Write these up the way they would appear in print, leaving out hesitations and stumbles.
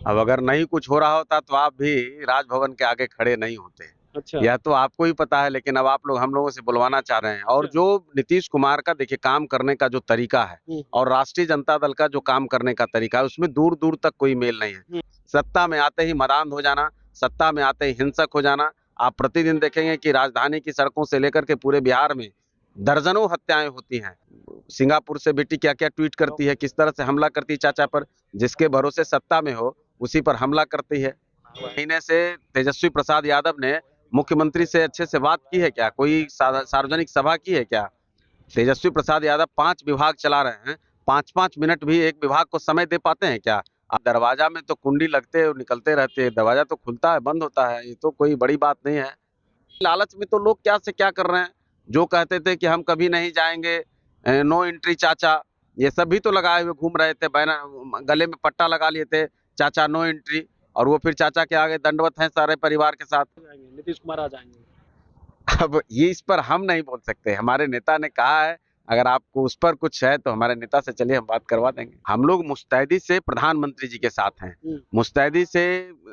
अब अगर नहीं कुछ हो रहा होता तो आप भी राजभवन के आगे खड़े नहीं होते। अच्छा। यह तो आपको ही पता है, लेकिन अब आप लोग हम लोगों से बुलवाना चाह रहे हैं। और अच्छा। जो नीतीश कुमार का देखिए काम करने का जो तरीका है हम्म। और राष्ट्रीय जनता दल का जो काम करने का तरीका है, उसमें दूर दूर तक कोई मेल नहीं है। हम्म। सत्ता में आते ही मदान हो जाना, सत्ता में आते ही हिंसक हो जाना। आप प्रतिदिन देखेंगे कि राजधानी की सड़कों से लेकर के पूरे बिहार में दर्जनों हत्याएं होती हैं। सिंगापुर से बेटी क्या क्या ट्वीट करती है, किस तरह से हमला करती है चाचा पर। जिसके भरोसे सत्ता में हो उसी पर हमला करती है। महीने से तेजस्वी प्रसाद यादव ने मुख्यमंत्री से अच्छे से बात की है क्या? कोई सार्वजनिक सभा की है क्या? तेजस्वी प्रसाद यादव 5 विभाग चला रहे हैं। 5-5 मिनट भी एक विभाग को समय दे पाते हैं क्या? अब दरवाजा में तो कुंडी लगते और निकलते रहते हैं, दरवाजा तो खुलता है बंद होता है, ये तो कोई बड़ी बात नहीं है। लालच में तो लोग क्या से क्या कर रहे हैं। जो कहते थे कि हम कभी नहीं जाएंगे, नो एंट्री चाचा, ये सब भी तो लगाए हुए घूम रहे थे, बैनर गले में पट्टा लगा लिए थे, चाचा नो एंट्री। और वो फिर चाचा के आगे दंडवत हैं सारे परिवार के साथ। नीतीश कुमार आ जाएंगे। अब ये इस पर हम नहीं बोल सकते, हमारे नेता ने कहा है। अगर आपको उस पर कुछ है तो हमारे नेता से चलिए, हम बात करवा देंगे। हम लोग मुस्तैदी से प्रधानमंत्री जी के साथ हैं, मुस्तैदी से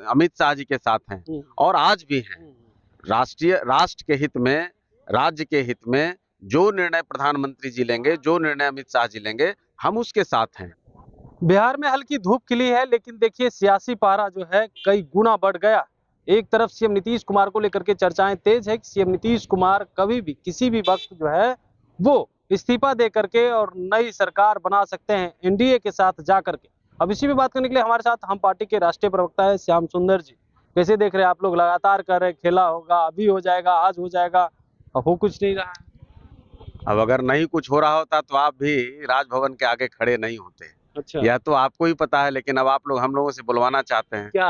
अमित शाह जी के साथ हैं, और आज भी हैं। राष्ट्र के हित में, राज्य के हित में जो निर्णय प्रधानमंत्री जी लेंगे, जो निर्णय अमित शाह जी लेंगे, हम उसके साथ हैं। बिहार में हल्की धूप खिली है, लेकिन देखिए सियासी पारा जो है कई गुना बढ़ गया। एक तरफ सीएम नीतीश कुमार को लेकर के चर्चाएं तेज है कि सीएम नीतीश कुमार कभी भी किसी भी वक्त जो है वो इस्तीफा दे करके और नई सरकार बना सकते हैं एनडीए के साथ जा करके। अब इसी पे बात करने के लिए हमारे साथ हम पार्टी के राष्ट्रीय प्रवक्ता है श्याम सुंदर जी। कैसे देख रहे हैं आप लोग? लगातार कर रहे खेला होगा, अभी हो जाएगा, आज हो जाएगा, हो कुछ नहीं रहा है। अब अगर नहीं कुछ हो रहा होता तो आप भी राजभवन के आगे खड़े नहीं होते। अच्छा। यह तो आपको ही पता है, लेकिन अब आप लोग हम लोगों से बुलवाना चाहते हैं। क्या?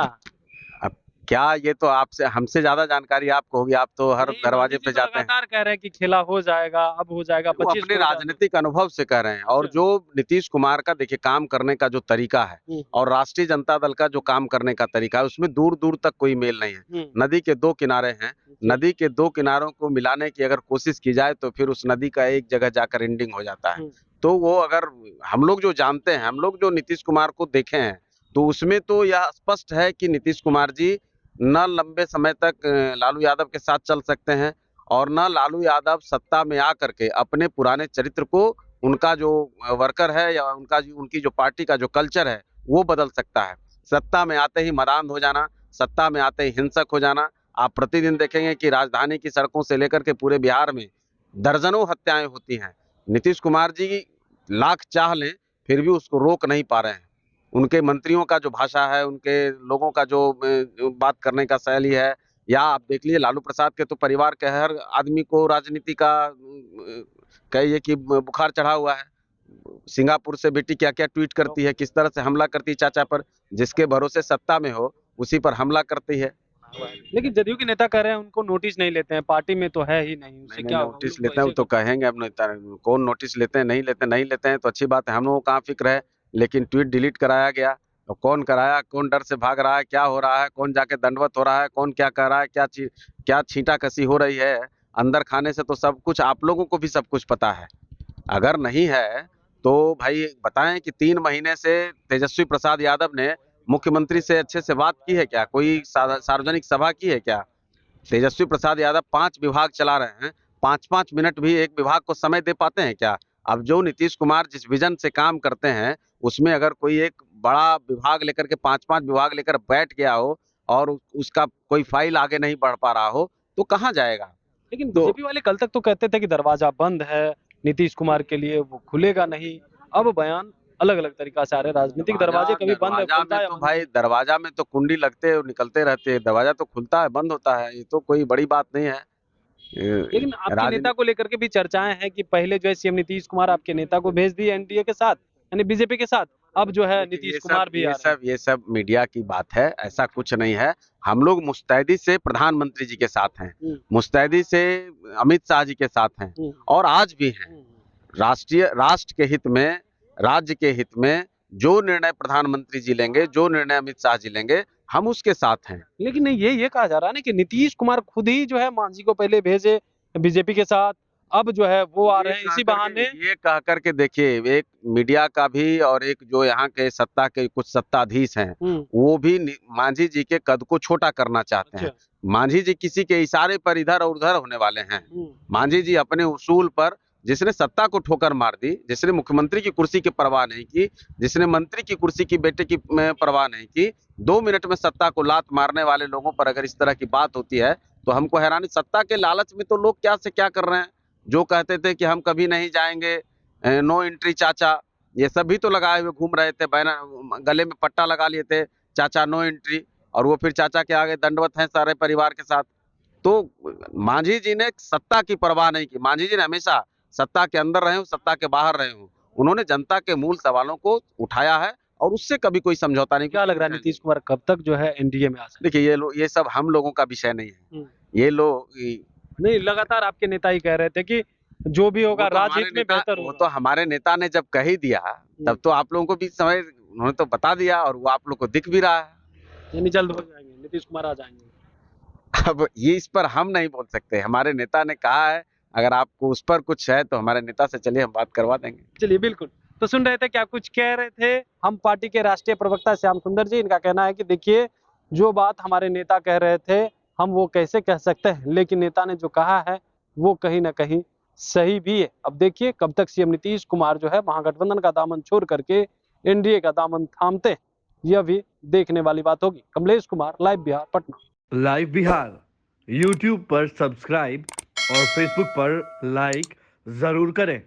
अब क्या, ये तो आपसे हमसे ज्यादा जानकारी आपको होगी, आप तो हर नहीं, दरवाजे मोदी जी पे तो जाते हैं। लगातार कह रहे हैं कि खेला हो जाएगा, अब हो जाएगा, वो 25 अपने को हो जाएगा। राजनीतिक अनुभव से कह रहे हैं। और अच्छा। जो नीतीश कुमार का देखिए काम करने का जो तरीका है और राष्ट्रीय जनता दल का जो काम करने का तरीका है, उसमें दूर दूर तक कोई मेल नहीं है। नदी के 2 किनारे हैं, अच्छा। नदी के 2 किनारों को मिलाने की अगर कोशिश की जाए तो फिर उस नदी का एक जगह जाकर एंडिंग हो जाता है। तो वो अगर हम लोग जो जानते हैं, हम लोग जो नीतीश कुमार को देखे हैं, तो उसमें तो यह स्पष्ट है कि नीतीश कुमार जी न लंबे समय तक लालू यादव के साथ चल सकते हैं, और न लालू यादव सत्ता में आकर के अपने पुराने चरित्र को, उनका जो वर्कर है या उनकी जो पार्टी का जो कल्चर है, वो बदल सकता है। सत्ता में आते ही मदान हो जाना, सत्ता में आते ही हिंसक हो जाना। आप प्रतिदिन देखेंगे कि राजधानी की सड़कों से लेकर के पूरे बिहार में दर्जनों हत्याएं होती हैं। नीतीश कुमार जी लाख चाह लें फिर भी उसको रोक नहीं पा रहे हैं। उनके मंत्रियों का जो भाषा है, उनके लोगों का जो बात करने का शैली है, या आप देख लीजिए लालू प्रसाद के तो परिवार के हर आदमी को राजनीति का कहिए कि बुखार चढ़ा हुआ है। सिंगापुर से बेटी क्या क्या ट्वीट करती है, किस तरह से हमला करती है चाचा पर। जिसके भरोसे सत्ता में हो उसी पर हमला करती है। लेकिन जदयू के नेता कह रहे हैं उनको नोटिस नहीं लेते हैं, पार्टी में तो है ही नहीं, उससे नहीं क्या होगा? नोटिस लेते हैं वो तो कहेंगे, अब कौन नोटिस लेते हैं, नहीं लेते, नहीं लेते हैं तो अच्छी बात है, हम लोगों को कहाँ फिक्र है। लेकिन ट्वीट डिलीट कराया गया, तो कौन कराया, कौन डर से भाग रहा है, क्या हो रहा है, कौन जाके दंडवत हो रहा है, कौन क्या कर रहा है, क्या छींटा कसी हो रही है अंदर खाने से, तो सब कुछ आप लोगों को भी सब कुछ पता है। अगर नहीं है तो भाई बताएं कि 3 महीने से तेजस्वी प्रसाद यादव ने मुख्यमंत्री से अच्छे से बात की है क्या? कोई सार्वजनिक सभा की है क्या? तेजस्वी प्रसाद यादव 5 विभाग चला रहे हैं। 5-5 मिनट भी एक विभाग को समय दे पाते हैं क्या? अब जो नीतीश कुमार जिस विजन से काम करते हैं, उसमें अगर कोई एक बड़ा विभाग लेकर के 5-5 विभाग लेकर बैठ गया हो और उसका कोई फाइल आगे नहीं बढ़ पा रहा हो, तो कहाँ जाएगा? लेकिन तो बीजेपी वाले कल तक तो कहते थे कि दरवाजा बंद है नीतीश कुमार के लिए, वो खुलेगा नहीं। अब बयान अलग अलग तरीका से आ रहे हैं, राजनीतिक दरवाजे कभी बंद दरवाजा खुलता में है या तो बंद भाई, दरवाजा में तो कुंडी लगते और निकलते रहते हैं, दरवाजा तो खुलता है बंद होता है, ये तो कोई बड़ी बात नहीं है। लेकिन आपके नेता राजनीति को लेकर के भी चर्चाएं हैं कि पहले जो है सीएम नीतीश कुमार आपके नेता को भेज दिए एनडीए के साथ, यानी बीजेपी के साथ, अब जो है देखिए, नीतीश कुमार भी आ रहे हैं। ये सब मीडिया की बात है, ऐसा कुछ नहीं है। हम लोग मुस्तैदी से प्रधानमंत्री जी के साथ हैं, मुस्तैदी से अमित शाह जी के साथ हैं, और आज भी हैं। राष्ट्र के हित में, राज्य के हित में जो निर्णय प्रधानमंत्री जी लेंगे, जो निर्णय अमित शाह जी लेंगे, हम उसके साथ हैं। लेकिन नहीं, ये कहा जा रहा है ना कि नीतीश कुमार खुद ही जो है मांझी को पहले भेजे बीजेपी के साथ, अब जो है वो आ ये रहे हैं कह इसी करके- बहाने। ये कह करके देखिए, एक मीडिया का भी और एक जो यहाँ के सत्ता के कुछ सत्ताधीश हैं, वो भी मांझी जी के कद को छोटा करना चाहते हैं। अच्छा। मांझी जी किसी के इशारे पर इधर और उधर होने वाले हैं। मांझी जी अपने उसूल पर, जिसने सत्ता को ठोकर मार दी, जिसने मुख्यमंत्री की कुर्सी की परवाह नहीं की, जिसने मंत्री की कुर्सी की बेटे की परवाह नहीं की, 2 मिनट में सत्ता को लात मारने वाले लोगों पर अगर इस तरह की बात होती है तो हमको हैरानी। सत्ता के लालच में तो लोग क्या से क्या कर रहे हैं। जो कहते थे कि हम कभी नहीं जाएंगे, नो एंट्री चाचा, ये सब भी तो लगाए हुए घूम रहे थे, बैनर गले में पट्टा लगा लिए थे, चाचा नो एंट्री, और वो फिर चाचा के आगे दंडवत हैं सारे परिवार के साथ। तो मांझी जी ने सत्ता की परवाह नहीं की। मांझी जी ने हमेशा सत्ता के अंदर रहे हो, सत्ता के बाहर रहे हो, उन्होंने जनता के मूल सवालों को उठाया है और उससे कभी कोई समझौता नहीं। क्या लग रहा है नीतीश कुमार कब तक जो है एनडीए में आ सकते देखिए, ये सब हम लोगों का विषय नहीं है। हैं? ये लोग नहीं, लगातार आपके नेता ही कह रहे थे कि जो भी होगा राजनीति में बेहतर वो होगा। तो हमारे नेता ने जब कह ही दिया, तब तो आप लोगों को भी समझ, उन्होंने तो बता दिया और वो आप लोग को दिख भी रहा है। यानी जल्द हो जाएंगे, नीतीश कुमार आ जाएंगे। अब ये इस पर हम नहीं बोल सकते, हमारे नेता ने कहा है। अगर आपको उस पर कुछ है तो हमारे नेता से चलिए, हम बात करवा देंगे। चलिए, बिल्कुल। तो सुन रहे थे, क्या कुछ कह रहे थे हम पार्टी के राष्ट्रीय प्रवक्ता श्याम सुंदर जी। इनका कहना है कि देखिए, जो बात हमारे नेता कह रहे थे हम वो कैसे कह सकते हैं, लेकिन नेता ने जो कहा है वो कहीं ना कहीं सही भी है। अब देखिए कब तक सीएम नीतीश कुमार जो है महागठबंधन का दामन छोड़ करके एनडीए का दामन थामते हैं, यह भी देखने वाली बात होगी। Kamlesh Kumar, live Bihar, Patna. Live Bihar YouTube पर सब्सक्राइब और फेसबुक पर लाइक जरूर करें।